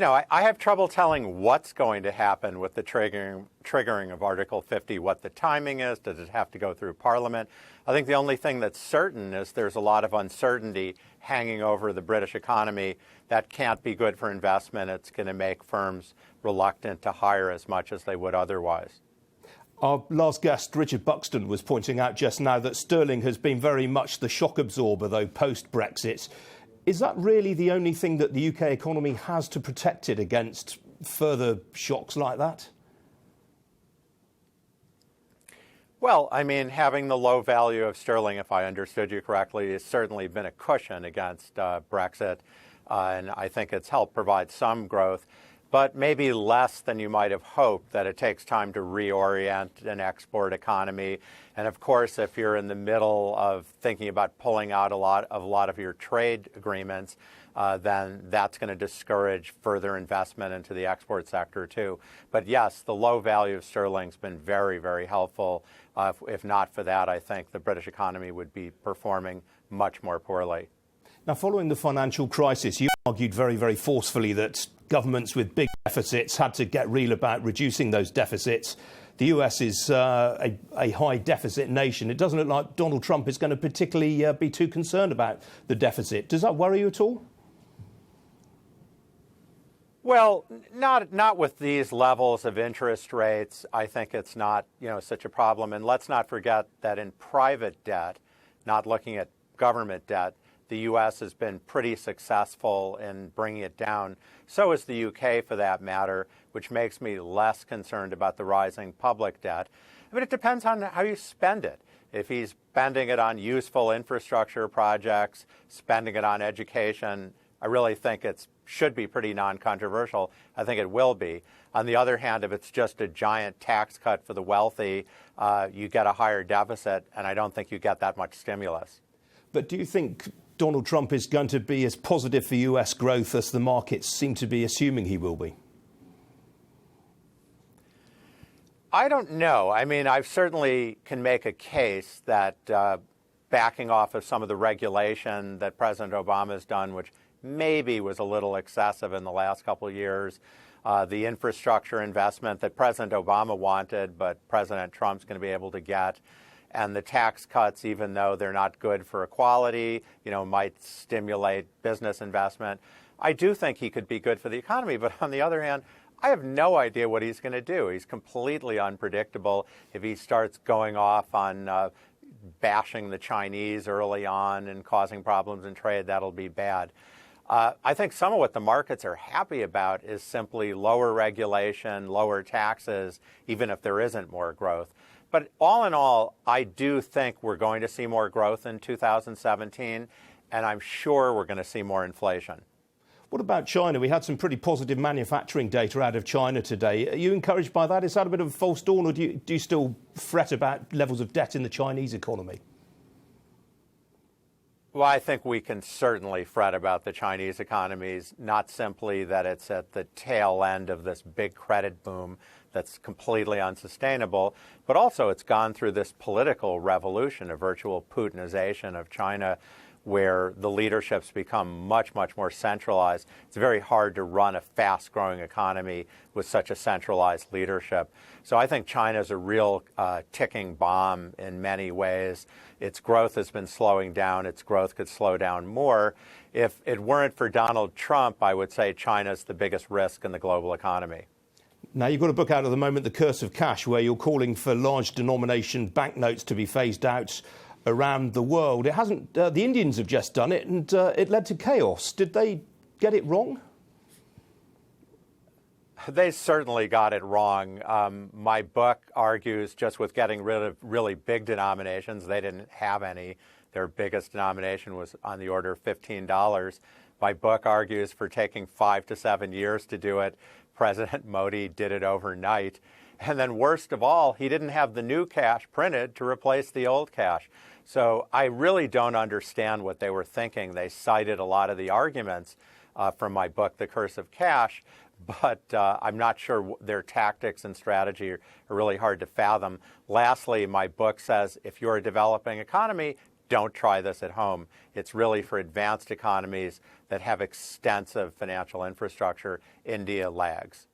I have trouble telling what's going to happen with the triggering of Article 50, what the timing is. Does it have to go through Parliament? I think the only thing that's certain is there's a lot of uncertainty hanging over the British economy. That can't be good for investment. It's going to make firms reluctant to hire as much as they would otherwise. Our last guest, Richard Buxton, was pointing out just now that sterling has been very much the shock absorber, though, post-Brexit. Is that really the only thing that the UK economy has to protect it against further shocks like that? Well, having the low value of sterling, if I understood you correctly, has certainly been a cushion against Brexit, and I think it's helped provide some growth, but maybe less than you might have hoped, that it takes time to reorient an export economy. And of course, if you're in the middle of thinking about pulling out a lot of your trade agreements, then that's going to discourage further investment into the export sector too. But yes, the low value of sterling's been very, very helpful. If not for that, I think the British economy would be performing much more poorly. Now, following the financial crisis, you argued very, very forcefully that governments with big deficits had to get real about reducing those deficits. The US is a high deficit nation. It doesn't look like Donald Trump is going to particularly be too concerned about the deficit. Does that worry you at all? Well, not with these levels of interest rates. I think it's not, such a problem. And let's not forget that in private debt, not looking at government debt, the U.S. has been pretty successful in bringing it down. So is the U.K., for that matter, which makes me less concerned about the rising public debt. It depends on how you spend it. If he's spending it on useful infrastructure projects, spending it on education, I really think it should be pretty non-controversial. I think it will be. On the other hand, if it's just a giant tax cut for the wealthy, you get a higher deficit, and I don't think you get that much stimulus. But do you think Donald Trump is going to be as positive for US growth as the markets seem to be assuming he will be? I don't know. I certainly can make a case that backing off of some of the regulation that President Obama has done, which maybe was a little excessive in the last couple of years, the infrastructure investment that President Obama wanted, but President Trump's going to be able to get, and the tax cuts, even though they're not good for equality, might stimulate business investment. I do think he could be good for the economy, but on the other hand, I have no idea what he's going to do. He's completely unpredictable. If he starts going off on bashing the Chinese early on and causing problems in trade, that'll be bad. I think some of what the markets are happy about is simply lower regulation, lower taxes, even if there isn't more growth. But all in all, I do think we're going to see more growth in 2017, and I'm sure we're going to see more inflation. What about China? We had some pretty positive manufacturing data out of China today. Are you encouraged by that? Is that a bit of a false dawn, or do you still fret about levels of debt in the Chinese economy? Well, I think we can certainly fret about the Chinese economies, not simply that it's at the tail end of this big credit boom that's completely unsustainable, but also it's gone through this political revolution, a virtual Putinization of China, where the leadership's become much, much more centralized. It's very hard to run a fast-growing economy with such a centralized leadership. So I think China's a real ticking bomb in many ways. Its growth has been slowing down. Its growth could slow down more. If it weren't for Donald Trump, I would say China's the biggest risk in the global economy. Now, you've got a book out at the moment, The Curse of Cash, where you're calling for large denomination banknotes to be phased out around the world. It hasn't. The Indians have just done it, and it led to chaos. Did they get it wrong? They certainly got it wrong. My book argues just with getting rid of really big denominations. They didn't have any. Their biggest denomination was on the order of $15. My book argues for taking 5 to 7 years to do it. President Modi did it overnight. And then worst of all, he didn't have the new cash printed to replace the old cash. So I really don't understand what they were thinking. They cited a lot of the arguments from my book, The Curse of Cash, but I'm not sure their tactics and strategy are really hard to fathom. Lastly, my book says if you're a developing economy, don't try this at home. It's really for advanced economies that have extensive financial infrastructure. India lags.